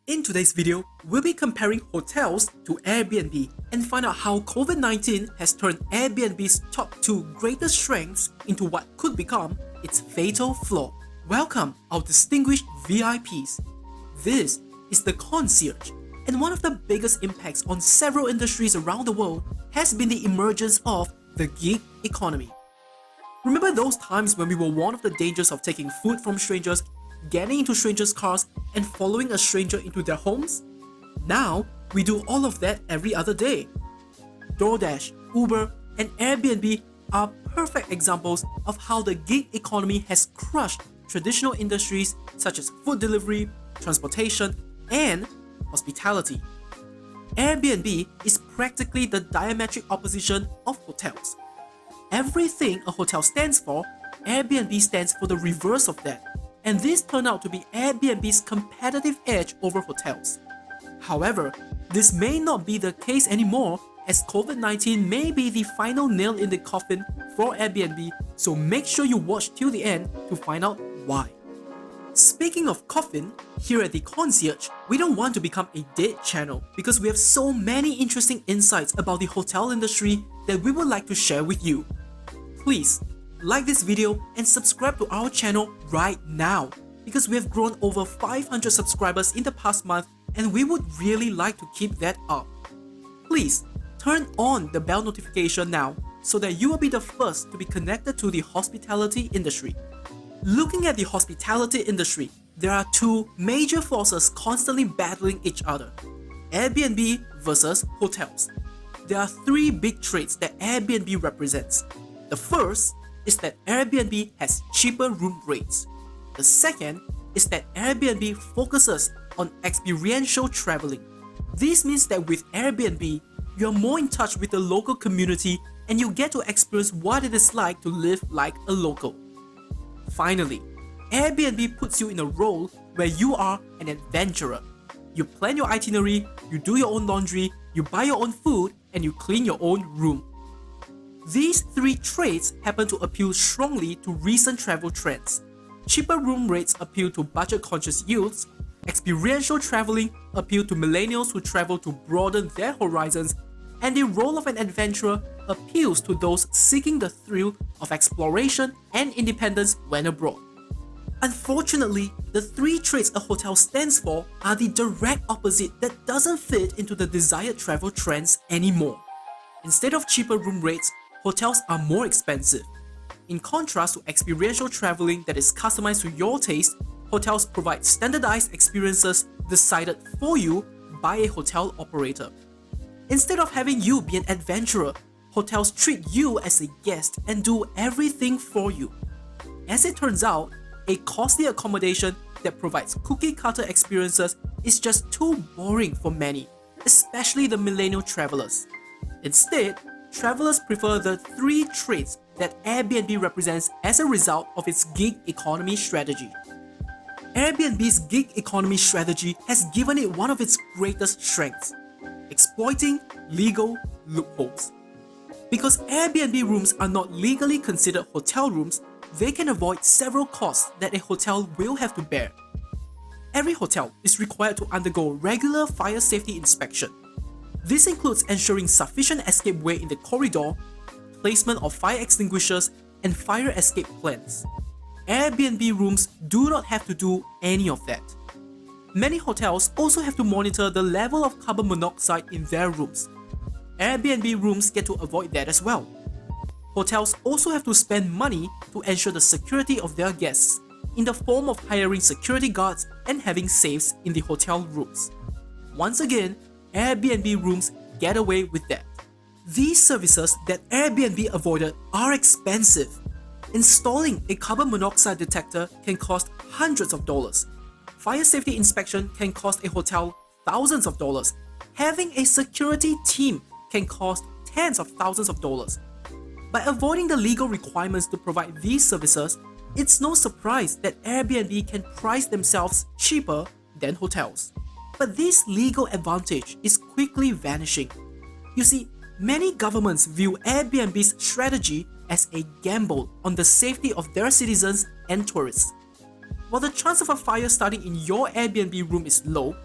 In today's video, we'll be comparing hotels to Airbnb and find out how COVID-19 has turned Airbnb's top 2 greatest strengths into what could become its fatal flaw. Welcome, our distinguished VIPs. This is the Concierge, and one of the biggest impacts on several industries around the world has been the emergence of the gig economy. Remember those times when we were warned of the dangers of taking food from strangers, getting into strangers' cars, and following a stranger into their homes? Now, we do all of that every other day. DoorDash, Uber, and Airbnb are perfect examples of how the gig economy has crushed traditional industries such as food delivery, transportation, and hospitality. Airbnb is practically the diametric opposition of hotels. Everything a hotel stands for, Airbnb stands for the reverse of that, and this turned out to be Airbnb's competitive edge over hotels. However, this may not be the case anymore, as COVID-19 may be the final nail in the coffin for Airbnb, so make sure you watch till the end to find out why. Speaking of coffin, here at the Concierge, we don't want to become a dead channel because we have so many interesting insights about the hotel industry that we would like to share with you. Please like this video and subscribe to our channel right now because we have grown over 500 subscribers in the past month and we would really like to keep that up. Please turn on the bell notification now so that you will be the first to be connected to the hospitality industry. Looking at the hospitality industry, there are two major forces constantly battling each other: Airbnb versus hotels. There are three big traits that Airbnb represents. The first is that Airbnb has cheaper room rates. The second is that Airbnb focuses on experiential traveling. This means that with Airbnb, you're more in touch with the local community and you get to experience what it is like to live like a local. Finally, Airbnb puts you in a role where you are an adventurer. You plan your itinerary, you do your own laundry, you buy your own food, and you clean your own room. These three traits happen to appeal strongly to recent travel trends. Cheaper room rates appeal to budget-conscious youths, experiential traveling appeal to millennials who travel to broaden their horizons, and the role of an adventurer appeals to those seeking the thrill of exploration and independence when abroad. Unfortunately, the three traits a hotel stands for are the direct opposite that doesn't fit into the desired travel trends anymore. Instead of cheaper room rates, hotels are more expensive. In contrast to experiential traveling that is customized to your taste, hotels provide standardized experiences decided for you by a hotel operator. Instead of having you be an adventurer, hotels treat you as a guest and do everything for you. As it turns out, a costly accommodation that provides cookie-cutter experiences is just too boring for many, especially the millennial travelers. Instead, travelers prefer the three traits that Airbnb represents as a result of its gig economy strategy. Airbnb's gig economy strategy has given it one of its greatest strengths: exploiting legal loopholes. Because Airbnb rooms are not legally considered hotel rooms, they can avoid several costs that a hotel will have to bear. Every hotel is required to undergo regular fire safety inspection. This includes ensuring sufficient escape way in the corridor, placement of fire extinguishers, and fire escape plans. Airbnb rooms do not have to do any of that. Many hotels also have to monitor the level of carbon monoxide in their rooms. Airbnb rooms get to avoid that as well. Hotels also have to spend money to ensure the security of their guests, in the form of hiring security guards and having safes in the hotel rooms. Once again, Airbnb rooms get away with that. These services that Airbnb avoided are expensive. Installing a carbon monoxide detector can cost hundreds of dollars. Fire safety inspection can cost a hotel thousands of dollars. Having a security team can cost tens of thousands of dollars. By avoiding the legal requirements to provide these services, it's no surprise that Airbnb can price themselves cheaper than hotels. But this legal advantage is quickly vanishing. You see, many governments view Airbnb's strategy as a gamble on the safety of their citizens and tourists. While the chance of a fire starting in your Airbnb room is low,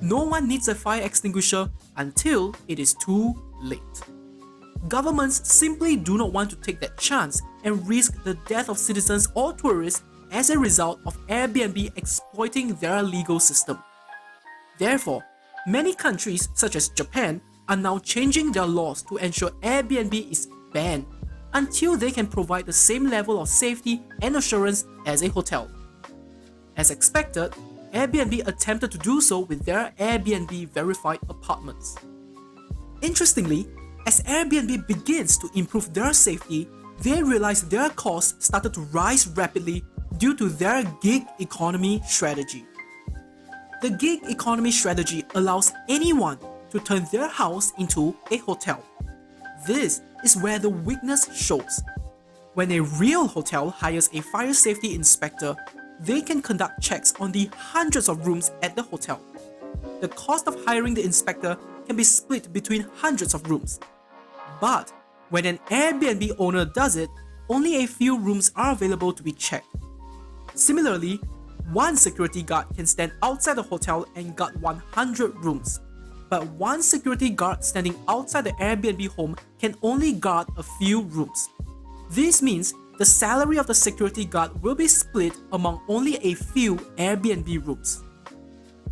no one needs a fire extinguisher until it is too late. Governments simply do not want to take that chance and risk the death of citizens or tourists as a result of Airbnb exploiting their legal system. Therefore, many countries such as Japan are now changing their laws to ensure Airbnb is banned until they can provide the same level of safety and assurance as a hotel. As expected, Airbnb attempted to do so with their Airbnb verified apartments. Interestingly, as Airbnb begins to improve their safety, they realized their costs started to rise rapidly due to their gig economy strategy. The gig economy strategy allows anyone to turn their house into a hotel. This is where the weakness shows. When a real hotel hires a fire safety inspector, they can conduct checks on the hundreds of rooms at the hotel. The cost of hiring the inspector can be split between hundreds of rooms. But when an Airbnb owner does it, only a few rooms are available to be checked. Similarly, one security guard can stand outside the hotel and guard 100 rooms. But one security guard standing outside the Airbnb home can only guard a few rooms. This means the salary of the security guard will be split among only a few Airbnb rooms.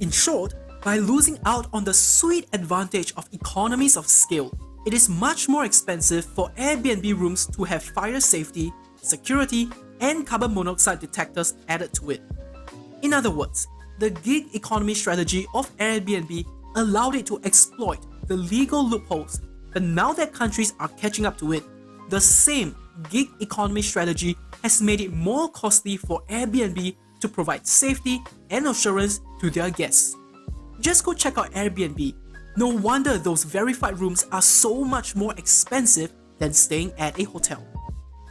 In short, by losing out on the sweet advantage of economies of scale, it is much more expensive for Airbnb rooms to have fire safety, security, and carbon monoxide detectors added to it. In other words, the gig economy strategy of Airbnb allowed it to exploit the legal loopholes, but now that countries are catching up to it, the same gig economy strategy has made it more costly for Airbnb to provide safety and assurance to their guests. Just go check out Airbnb. No wonder those verified rooms are so much more expensive than staying at a hotel.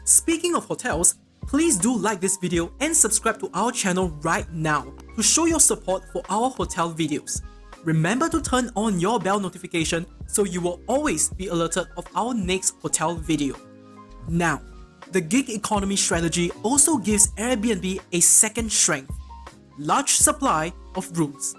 Speaking of hotels, please do like this video and subscribe to our channel right now to show your support for our hotel videos. Remember to turn on your bell notification so you will always be alerted of our next hotel video. Now, the gig economy strategy also gives Airbnb a second strength: large supply of rooms.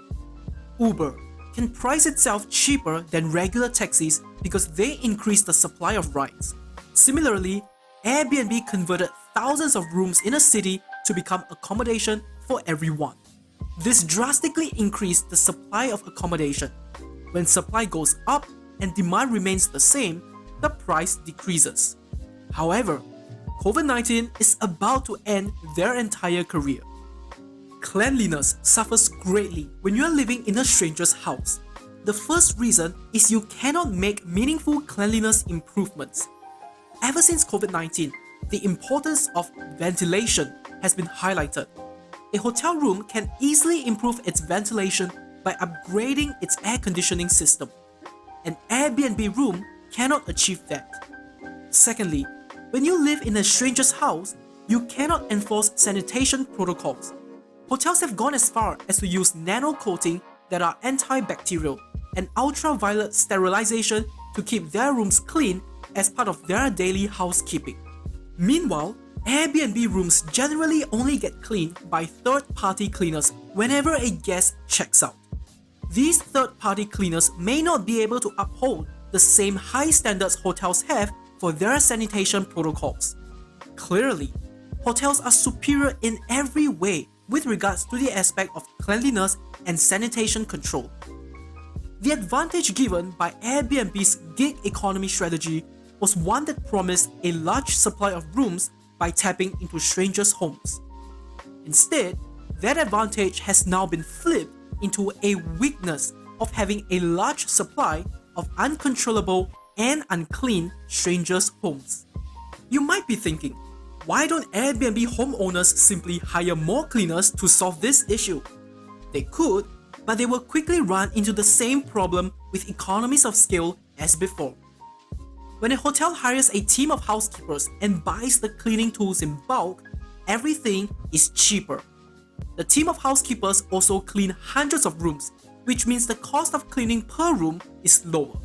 Uber can price itself cheaper than regular taxis because they increase the supply of rides. Similarly, Airbnb converted thousands of rooms in a city to become accommodation for everyone. This drastically increased the supply of accommodation. When supply goes up and demand remains the same, the price decreases. However, COVID-19 is about to end their entire career. Cleanliness suffers greatly when you are living in a stranger's house. The first reason is you cannot make meaningful cleanliness improvements. Ever since COVID-19, the importance of ventilation has been highlighted. A hotel room can easily improve its ventilation by upgrading its air conditioning system. An Airbnb room cannot achieve that. Secondly, when you live in a stranger's house, you cannot enforce sanitation protocols. Hotels have gone as far as to use nano coating that are antibacterial and ultraviolet sterilization to keep their rooms clean as part of their daily housekeeping. Meanwhile, Airbnb rooms generally only get cleaned by third-party cleaners whenever a guest checks out. These third-party cleaners may not be able to uphold the same high standards hotels have for their sanitation protocols. Clearly, hotels are superior in every way with regards to the aspect of cleanliness and sanitation control. The advantage given by Airbnb's gig economy strategy was one that promised a large supply of rooms by tapping into strangers' homes. Instead, that advantage has now been flipped into a weakness of having a large supply of uncontrollable and unclean strangers' homes. You might be thinking, why don't Airbnb homeowners simply hire more cleaners to solve this issue? They could, but they will quickly run into the same problem with economies of scale as before. When a hotel hires a team of housekeepers and buys the cleaning tools in bulk, everything is cheaper. The team of housekeepers also clean hundreds of rooms, which means the cost of cleaning per room is lower.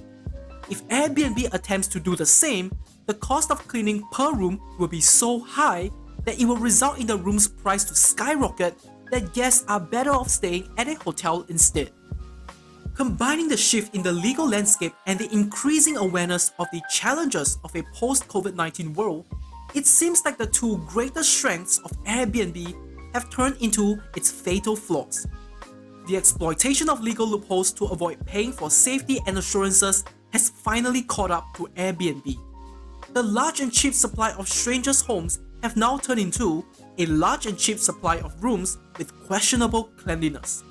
If Airbnb attempts to do the same, the cost of cleaning per room will be so high that it will result in the room's price to skyrocket that guests are better off staying at a hotel instead. Combining the shift in the legal landscape and the increasing awareness of the challenges of a post-COVID-19 world, it seems like the two greatest strengths of Airbnb have turned into its fatal flaws. The exploitation of legal loopholes to avoid paying for safety and assurances has finally caught up to Airbnb. The large and cheap supply of strangers' homes have now turned into a large and cheap supply of rooms with questionable cleanliness.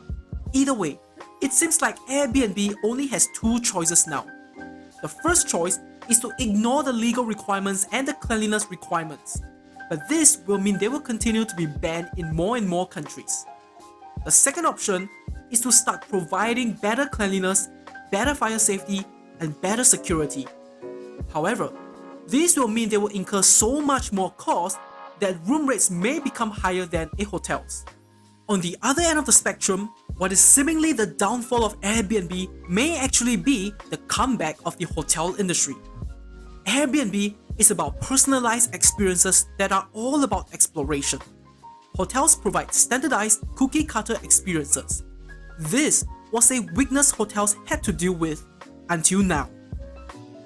Either way, it seems like Airbnb only has two choices now. The first choice is to ignore the legal requirements and the cleanliness requirements, but this will mean they will continue to be banned in more and more countries. The second option is to start providing better cleanliness, better fire safety, and better security. However, this will mean they will incur so much more cost that room rates may become higher than a hotel's. On the other end of the spectrum, what is seemingly the downfall of Airbnb may actually be the comeback of the hotel industry. Airbnb is about personalized experiences that are all about exploration. Hotels provide standardized cookie-cutter experiences. This was a weakness hotels had to deal with until now.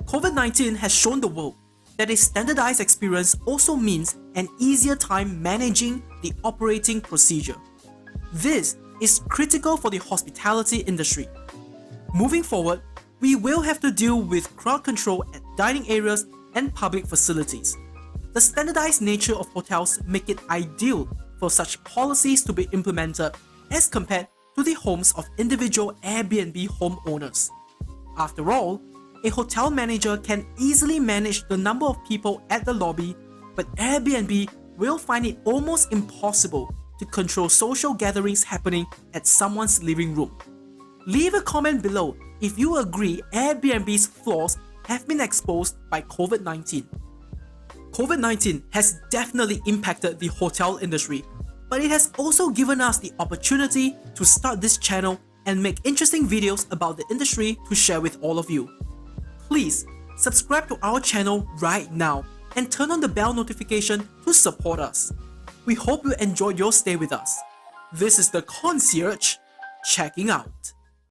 COVID-19 has shown the world that a standardized experience also means an easier time managing the operating procedure. This is critical for the hospitality industry. Moving forward, we will have to deal with crowd control at dining areas and public facilities. The standardized nature of hotels make it ideal for such policies to be implemented as compared to the homes of individual Airbnb homeowners. After all, a hotel manager can easily manage the number of people at the lobby, but Airbnb will find it almost impossible to control social gatherings happening at someone's living room. Leave a comment below if you agree Airbnb's flaws have been exposed by COVID-19. COVID-19 has definitely impacted the hotel industry, but it has also given us the opportunity to start this channel and make interesting videos about the industry to share with all of you. Please subscribe to our channel right now and turn on the bell notification to support us. We hope you enjoyed your stay with us. This is the Concierge, checking out.